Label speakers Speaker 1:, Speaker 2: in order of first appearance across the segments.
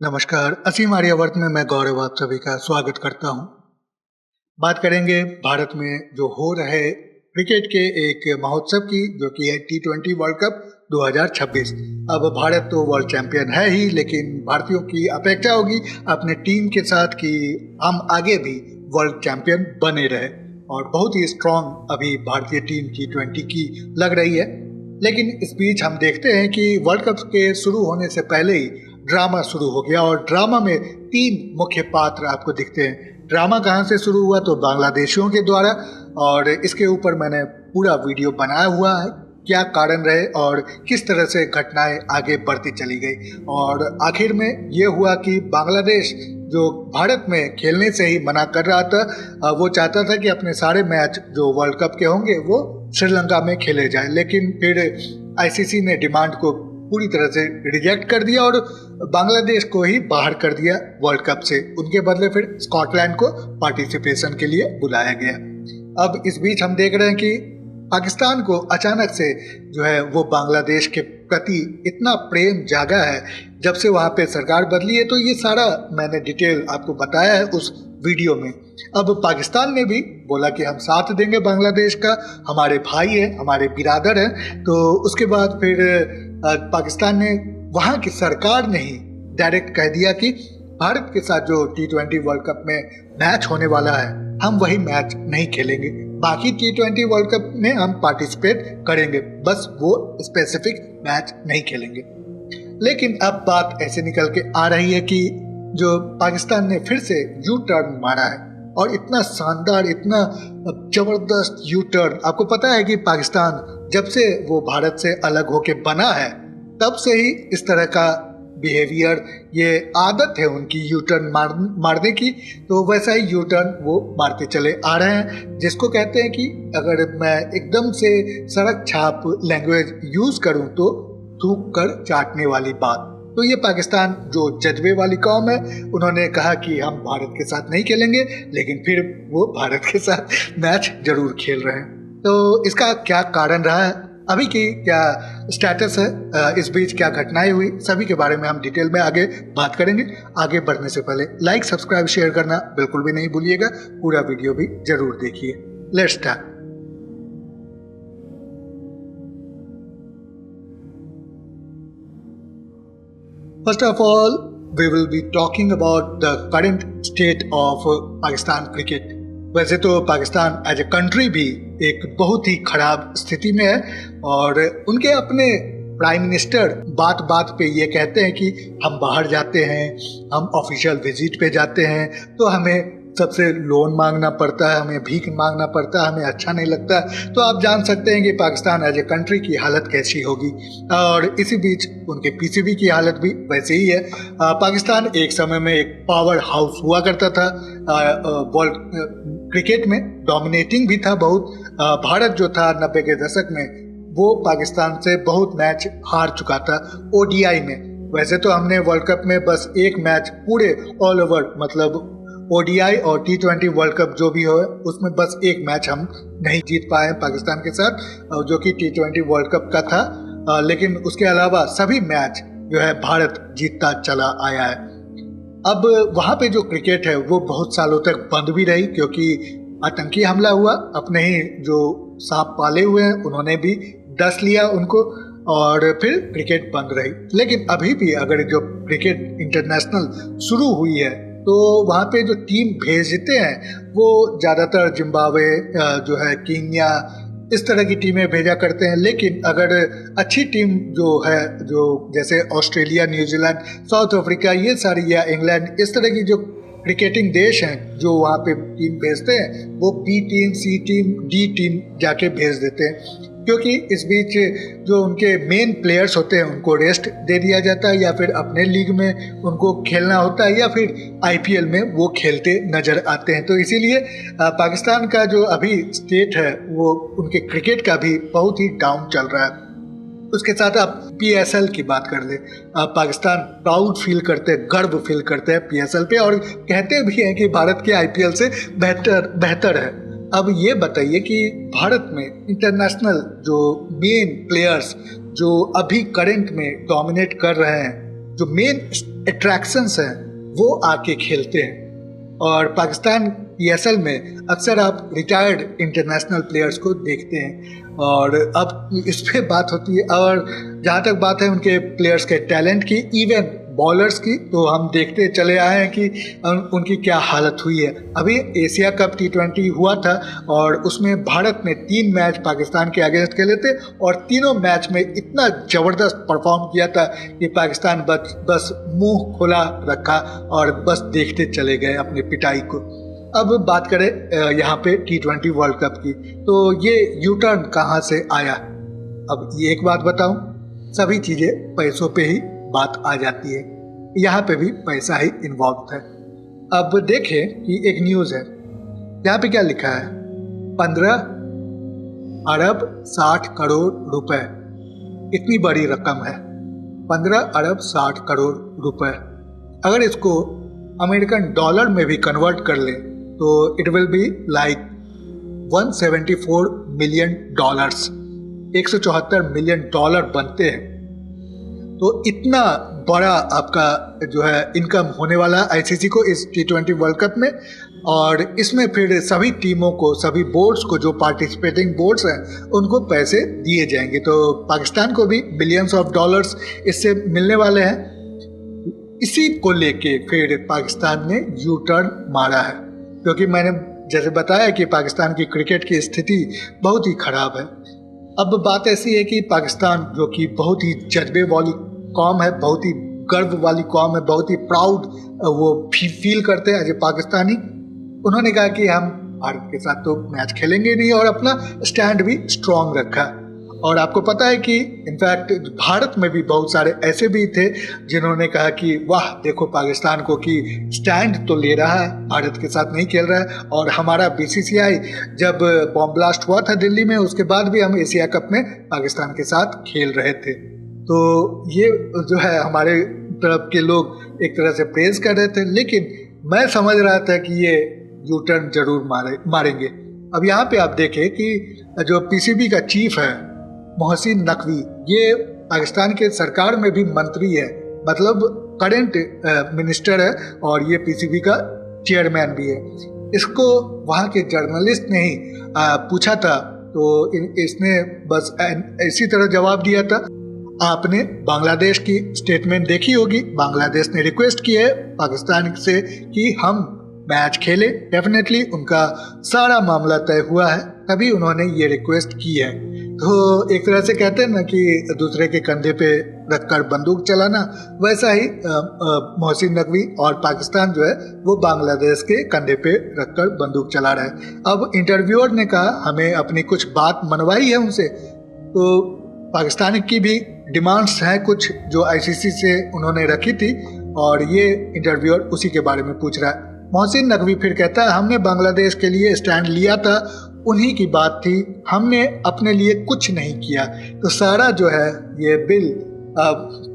Speaker 1: नमस्कार, असीम आर्यावर्त में मैं गौरव आप सभी का स्वागत करता हूं। बात करेंगे भारत में जो हो रहे क्रिकेट के एक महोत्सव की, जो कि है T20 वर्ल्ड कप 2026। अब भारत तो वर्ल्ड चैंपियन है ही, लेकिन भारतीयों की अपेक्षा होगी अपने टीम के साथ कि हम आगे भी वर्ल्ड चैंपियन बने रहे। और बहुत ही स्ट्रांग अभी भारतीय टीम T20 की लग रही है। लेकिन इस बीच हम देखते हैं कि वर्ल्ड कप के शुरू होने से पहले ही ड्रामा शुरू हो गया, और ड्रामा में 3 मुख्य पात्र आपको दिखते हैं। ड्रामा कहाँ से शुरू हुआ? तो बांग्लादेशियों के द्वारा, और इसके ऊपर मैंने पूरा वीडियो बनाया हुआ है, क्या कारण रहे और किस तरह से घटनाएं आगे बढ़ती चली गई। और आखिर में ये हुआ कि बांग्लादेश जो भारत में खेलने से ही मना कर रहा था, वो चाहता था कि अपने सारे मैच जो वर्ल्ड कप के होंगे वो श्रीलंका में खेले जाए, लेकिन फिर आईसीसी ने डिमांड को पूरी तरह से रिजेक्ट कर दिया और बांग्लादेश को ही बाहर कर दिया वर्ल्ड कप से। उनके बदले फिर स्कॉटलैंड को पार्टिसिपेशन के लिए बुलाया गया। अब इस बीच हम देख रहे हैं कि पाकिस्तान को अचानक से जो है वो बांग्लादेश के प्रति इतना प्रेम जागा है जब से वहाँ पे सरकार बदली है। तो ये सारा मैंने डिटेल आपको बताया है उस वीडियो में। अब पाकिस्तान ने भी बोला कि हम साथ देंगे बांग्लादेश का, हमारे भाई हैं, हमारे बिरादर हैं। तो उसके बाद फिर पाकिस्तान ने, वहाँ की सरकार ने ही डायरेक्ट कह दिया कि भारत के साथ जो T20 वर्ल्ड कप में मैच होने वाला है, हम वही मैच नहीं खेलेंगे। बाकी T20 वर्ल्ड कप में हम पार्टिसिपेट करेंगे, बस वो स्पेसिफिक मैच नहीं खेलेंगे। लेकिन अब बात ऐसे निकल के आ रही है कि जो पाकिस्तान ने फिर से यू टर्न मारा है, और इतना शानदार, इतना जबरदस्त यू टर्न। आपको पता है कि पाकिस्तान जब से वो भारत से अलग होके बना है, तब से ही इस तरह का बिहेवियर, ये आदत है उनकी यू टर्न मारने की। तो वैसा ही यू टर्न वो मारते चले आ रहे हैं, जिसको कहते हैं कि अगर मैं एकदम से सड़क छाप लैंग्वेज यूज करूं तो थूक कर चाटने वाली बात। तो ये पाकिस्तान जो जज्बे वाली कौम है, उन्होंने कहा कि हम भारत के साथ नहीं खेलेंगे, लेकिन फिर वो भारत के साथ मैच जरूर खेल रहे हैं। तो इसका क्या कारण रहा है, अभी की क्या स्टेटस है, इस बीच क्या घटनाएं हुई, सभी के बारे में हम डिटेल में आगे बात करेंगे। आगे बढ़ने से पहले लाइक, सब्सक्राइब, शेयर करना बिल्कुल भी नहीं भूलिएगा। पूरा वीडियो भी जरूर देखिए। Let's start. First of all, we will be talking about the current state of Pakistan cricket. वैसे तो पाकिस्तान एज ए कंट्री भी एक बहुत ही खराब स्थिति में है, और उनके अपने प्राइम मिनिस्टर बात बात पे ये कहते हैं कि हम बाहर जाते हैं, हम ऑफिशियल विजिट पे जाते हैं, तो हमें सबसे लोन मांगना पड़ता है, हमें भीख मांगना पड़ता है, हमें अच्छा नहीं लगता। तो आप जान सकते हैं कि पाकिस्तान एज ए कंट्री की हालत कैसी होगी। और इसी बीच उनके पीसीबी की हालत भी वैसे ही है। पाकिस्तान एक समय में एक पावर हाउस हुआ करता था, वर्ल्ड क्रिकेट में डोमिनेटिंग भी था बहुत। भारत जो था 90 के दशक में, वो पाकिस्तान से बहुत मैच हार चुका था ओडीआई में। वैसे तो हमने वर्ल्ड कप में बस एक मैच पूरे ऑल ओवर, मतलब ओडीआई और T20 वर्ल्ड कप जो भी हो, उसमें बस एक मैच हम नहीं जीत पाए पाकिस्तान के साथ, जो कि T20 वर्ल्ड कप का था। लेकिन उसके अलावा सभी मैच जो है भारत जीतता चला आया है। अब वहाँ पे जो क्रिकेट है वो बहुत सालों तक बंद भी रही, क्योंकि आतंकी हमला हुआ। अपने ही जो सांप पाले हुए हैं उन्होंने भी डस लिया उनको, और फिर क्रिकेट बंद रही। लेकिन अभी भी अगर जो क्रिकेट इंटरनेशनल शुरू हुई है, तो वहाँ पे जो टीम भेजते हैं वो ज़्यादातर जिम्बाब्वे, जो है कीनिया, इस तरह की टीमें भेजा करते हैं। लेकिन अगर अच्छी टीम जो है, जो जैसे ऑस्ट्रेलिया, न्यूजीलैंड, साउथ अफ्रीका, ये सारी, या इंग्लैंड, इस तरह की जो क्रिकेटिंग देश हैं जो वहाँ पे टीम भेजते हैं, वो बी टीम, सी टीम, डी टीम जाके भेज देते हैं। क्योंकि इस बीच जो उनके मेन प्लेयर्स होते हैं उनको रेस्ट दे दिया जाता है, या फिर अपने लीग में उनको खेलना होता है, या फिर आईपीएल में वो खेलते नजर आते हैं। तो इसीलिए पाकिस्तान का जो अभी स्टेट है वो उनके क्रिकेट का भी बहुत ही डाउन चल रहा है। उसके साथ आप पीएसएल की बात कर ले, पाकिस्तान प्राउड फील करते हैं, गर्व फील करते हैं पीएसएल पे, और कहते भी हैं कि भारत के आईपीएल से बेहतर है। अब ये बताइए कि भारत में इंटरनेशनल जो मेन प्लेयर्स जो अभी करंट में डोमिनेट कर रहे हैं, जो मेन अट्रैक्शंस हैं वो आके खेलते हैं। और पाकिस्तान PSL में अक्सर आप रिटायर्ड इंटरनेशनल प्लेयर्स को देखते हैं। और अब इस पे बात होती है, और जहाँ तक बात है उनके प्लेयर्स के टैलेंट की, इवन बॉलर्स की, तो हम देखते चले आए हैं कि उनकी क्या हालत हुई है। अभी एशिया कप T20 हुआ था और उसमें भारत ने 3 मैच पाकिस्तान के अगेंस्ट खेले थे और तीनों मैच में इतना ज़बरदस्त परफॉर्म किया था कि पाकिस्तान बस मुंह खुला रखा और बस देखते चले गए अपनी पिटाई को। अब बात करें यहाँ पे T20 वर्ल्ड कप की, तो ये यू टर्न कहाँ से आया। अब ये एक बात बताऊं, सभी चीज़ें पैसों पे ही बात आ जाती है, यहाँ पे भी पैसा ही इन्वॉल्व है। अब देखें कि एक न्यूज़ है, यहाँ पे क्या लिखा है, 15 अरब 60 करोड़ रुपए, इतनी बड़ी रकम है, 15 अरब 60 करोड़ रुपए। अगर इसको अमेरिकन डॉलर में भी कन्वर्ट कर ले तो it will be like 174 million dollars, 174 million dollar बनते हैं। तो इतना बड़ा आपका जो है इनकम होने वाला ICC को इस T20 वर्ल्ड कप में। और इसमें फिर सभी टीमों को, सभी बोर्ड्स को, जो पार्टिसिपेटिंग बोर्ड्स हैं, उनको पैसे दिए जाएंगे। तो पाकिस्तान को भी बिलियंस ऑफ डॉलर्स इससे मिलने वाले हैं। इसी को लेके फिर पाकिस्तान ने यू टर्न मारा है, क्योंकि मैंने जैसे बताया कि पाकिस्तान की क्रिकेट की स्थिति बहुत ही खराब है। अब बात ऐसी है कि पाकिस्तान, जो कि बहुत ही जज्बे वाली कौम है, बहुत ही गर्व वाली कौम है, बहुत ही प्राउड वो फील करते हैं एज ए पाकिस्तानी, उन्होंने कहा कि हम भारत के साथ तो मैच खेलेंगे नहीं और अपना स्टैंड भी स्ट्रॉन्ग रखा। और आपको पता है कि इनफैक्ट भारत में भी बहुत सारे ऐसे भी थे जिन्होंने कहा कि वाह देखो पाकिस्तान को कि स्टैंड तो ले रहा है, भारत के साथ नहीं खेल रहा है। और हमारा BCCI जब बॉम्ब ब्लास्ट हुआ था दिल्ली में, उसके बाद भी हम एशिया कप में पाकिस्तान के साथ खेल रहे थे। तो ये जो है हमारे तरफ के लोग एक तरह से प्रेज कर रहे थे, लेकिन मैं समझ रहा था कि ये यू टर्न जरूर मारेंगे। अब यहाँ पे आप देखें कि जो PCB का चीफ है मोहसिन नकवी, ये पाकिस्तान के सरकार में भी मंत्री है, मतलब करंट मिनिस्टर है, और ये PCB का चेयरमैन भी है। इसको वहाँ के जर्नलिस्ट ने ही पूछा था, तो इसने बस इसी तरह जवाब दिया था, आपने बांग्लादेश की स्टेटमेंट देखी होगी, बांग्लादेश ने रिक्वेस्ट की है पाकिस्तान से कि हम मैच खेले। डेफिनेटली उनका सारा मामला तय हुआ है, तभी उन्होंने ये रिक्वेस्ट की है। तो एक तरह से कहते हैं ना कि दूसरे के कंधे पे रखकर बंदूक चलाना, वैसा ही मोहसिन नकवी और पाकिस्तान जो है वो बांग्लादेश के कंधे पे रखकर बंदूक चला रहा है। अब इंटरव्यूअर ने कहा हमें अपनी कुछ बात मनवाई है उनसे, तो पाकिस्तान की भी डिमांड्स हैं कुछ जो ICC से उन्होंने रखी थी, और ये इंटरव्यूअर उसी के बारे में पूछ रहा है। मोहसिन नकवी फिर कहता है हमने बांग्लादेश के लिए स्टैंड लिया था, उन्हीं की बात थी, हमने अपने लिए कुछ नहीं किया। तो सारा जो है ये बिल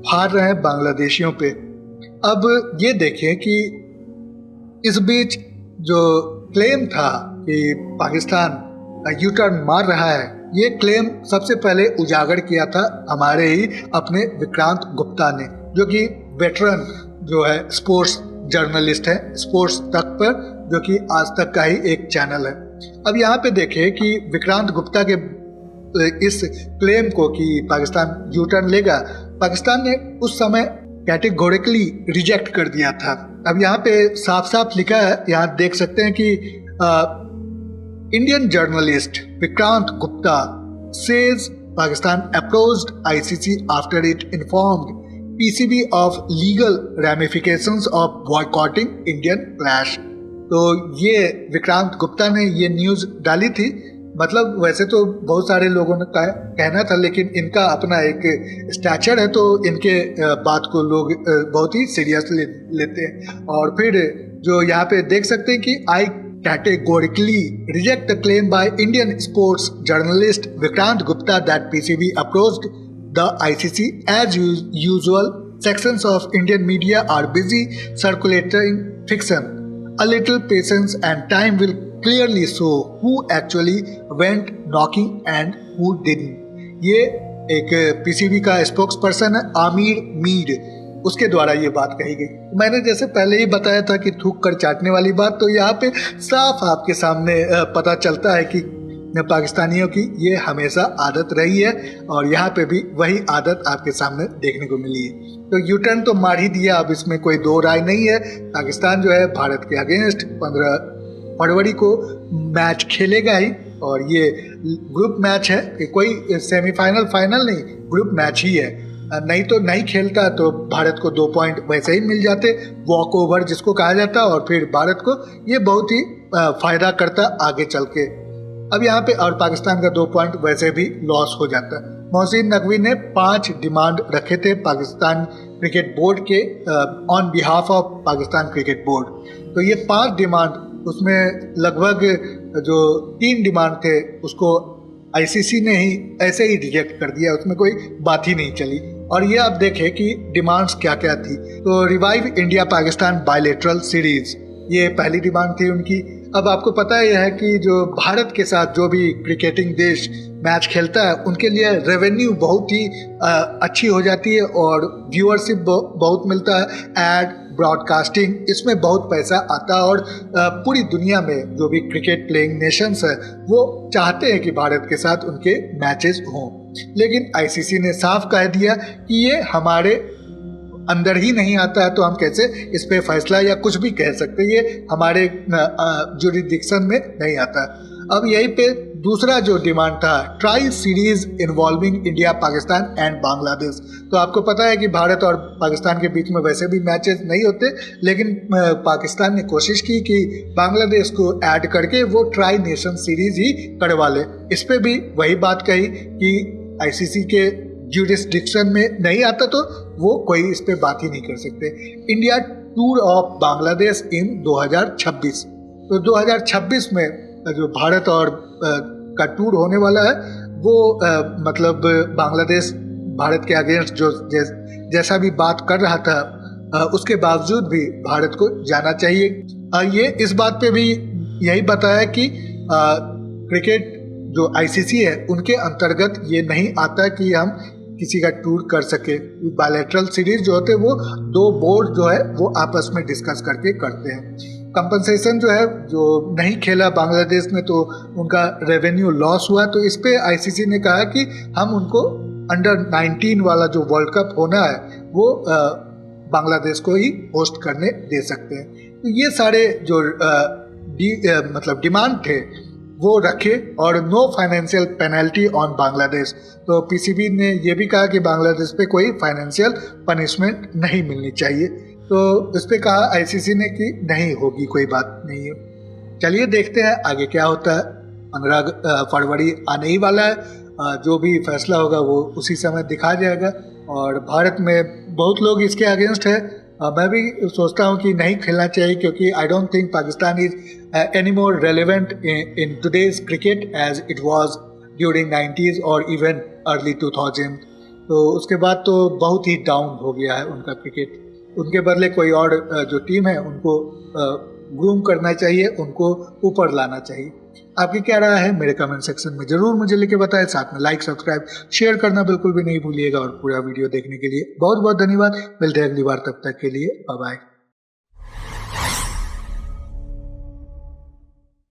Speaker 1: फाड़ रहे हैं बांग्लादेशियों पे। अब ये देखें कि इस बीच जो क्लेम था कि पाकिस्तान यू टर्न मार रहा है, ये क्लेम सबसे पहले उजागर किया था हमारे ही अपने विक्रांत गुप्ता ने, जो कि वेटरन जो है स्पोर्ट्स जर्नलिस्ट है, स्पोर्ट्स तक पर, जो कि आज तक का ही एक चैनल है। अब यहाँ पे देखें कि विक्रांत गुप्ता के इस क्लेम को कि पाकिस्तान यू टर्न लेगा, पाकिस्तान ने उस समय कैटेगोरिकली रिजेक्ट कर दिया था। अब यहाँ पे साफ साफ लिखा है, यहाँ देख सकते हैं कि Indian journalist Vikrant Gupta says Pakistan approached ICC after it informed PCB of legal ramifications of boycotting Indian clash। तो ये विक्रांत गुप्ता ने ये न्यूज़ डाली थी। मतलब वैसे तो बहुत सारे लोगों ने कहना था, लेकिन इनका अपना एक स्टैचर है, तो इनके बात को लोग बहुत ही सीरियसली लेते हैं। और फिर जो यहाँ पे देख सकते हैं कि I categorically reject the claim by Indian sports journalist Vikrant Gupta that PCB approached the ICC as usual. Sections of Indian media are busy circulating fiction. A little patience and time will clearly show who actually went knocking and who didn't। ये एक PCB का spokes person है आमिर मीर, उसके द्वारा ये बात कही गई। मैंने जैसे पहले ही बताया था कि थूक कर चाटने वाली बात, तो यहाँ पे साफ आपके सामने पता चलता है कि पाकिस्तानियों की ये हमेशा आदत रही है और यहाँ पे भी वही आदत आपके सामने देखने को मिली है। तो यू टर्न तो मार ही दिया, अब इसमें कोई दो राय नहीं है। पाकिस्तान जो है भारत के अगेंस्ट 15 फरवरी को मैच खेलेगा ही, और ये ग्रुप मैच है कि कोई सेमीफाइनल फाइनल नहीं, ग्रुप मैच ही है। नहीं तो नहीं खेलता तो भारत को 2 पॉइंट वैसे ही मिल जाते, वॉक ओवर जिसको कहा जाता, और फिर भारत को ये बहुत ही फायदा करता आगे चल के। अब यहाँ पे और पाकिस्तान का 2 पॉइंट वैसे भी लॉस हो जाता। मोहसिन नकवी ने 5 डिमांड रखे थे पाकिस्तान क्रिकेट बोर्ड के on behalf of Pakistan cricket board. तो ये 5 डिमांड, उसमें लगभग जो 3 डिमांड थे उसको आईसीसी ने ही ऐसे ही रिजेक्ट कर दिया, उसमें कोई बात ही नहीं चली। और ये आप देखें कि डिमांड्स क्या क्या थी। तो revive India Pakistan bilateral series, ये पहली डिमांड थी उनकी। अब आपको पता ही है कि जो भारत के साथ जो भी क्रिकेटिंग देश मैच खेलता है उनके लिए रेवेन्यू बहुत ही अच्छी हो जाती है और व्यूअरशिप बहुत मिलता है, एड ब्रॉडकास्टिंग, इसमें बहुत पैसा आता है। और पूरी दुनिया में जो भी क्रिकेट प्लेइंग नेशंस है वो चाहते हैं कि भारत के साथ उनके मैचेस हों। लेकिन आईसीसी ने साफ कह दिया कि ये हमारे अंदर ही नहीं आता है, तो हम कैसे इस पे फैसला या कुछ भी कह सकते, ये हमारे जुरिडिक्शन में नहीं आता। अब यहीं पे दूसरा जो डिमांड था, tri series involving India Pakistan and Bangladesh. तो आपको पता है कि भारत और पाकिस्तान के बीच में वैसे भी मैचेस नहीं होते, लेकिन पाकिस्तान ने कोशिश की कि बांग्लादेश को ऐड करके वो ट्राई नेशन सीरीज ही करवा ले। इस पे भी वही बात कही कि आईसीसी के ज्यूरिसडिक्शन में नहीं आता तो वो कोई इस पे बात ही नहीं कर सकते। इंडिया टूर ऑफ बांग्लादेश इन 2026, तो 2026 में जो भारत और का टूर होने वाला है वो मतलब बांग्लादेश भारत के अगेंस्ट जो जैसा भी बात कर रहा था उसके बावजूद भी भारत को जाना चाहिए। ये इस बात पे भी यही बताया कि क्रिकेट जो आईसीसी है उनके अंतर्गत ये नहीं आता कि हम किसी का टूर कर सके। बायलैटरल सीरीज जो होते हैं वो 2 बोर्ड जो है वो आपस में डिस्कस करके करते हैं। कंपनसेशन जो है, जो नहीं खेला बांग्लादेश ने तो उनका रेवेन्यू लॉस हुआ, तो इस पे आईसीसी ने कहा कि हम उनको अंडर 19 वाला जो वर्ल्ड कप होना है वो बांग्लादेश को ही होस्ट करने दे सकते हैं। तो ये सारे जो मतलब डिमांड थे वो रखे, और no financial penalty on Bangladesh. तो पीसीबी ने ये भी कहा कि बांग्लादेश पे कोई फाइनेंशियल पनिशमेंट नहीं मिलनी चाहिए। तो इस पे कहा आईसीसी ने कि नहीं होगी, कोई बात नहीं है। चलिए देखते हैं आगे क्या होता है। 15 फरवरी आने ही वाला है, जो भी फैसला होगा वो उसी समय दिखा जाएगा। और भारत में बहुत लोग इसके अगेंस्ट है, मैं भी सोचता हूँ कि नहीं खेलना चाहिए, क्योंकि I don't think Pakistan is any more relevant in today's cricket as it was during 90s और इवन अर्ली 2000। तो उसके बाद तो बहुत ही डाउन हो गया है उनका क्रिकेट। उनके बदले कोई और जो टीम है उनको ग्रूम करना चाहिए, उनको ऊपर लाना चाहिए। आपकी क्या राय है मेरे कमेंट सेक्शन में जरूर मुझे लिख के बताएं। साथ में लाइक, सब्सक्राइब, शेयर करना बिल्कुल भी नहीं भूलिएगा। और पूरा वीडियो देखने के लिए बहुत बहुत धन्यवाद। मिलते हैं अगली बार, तब तक के लिए बाय बाय।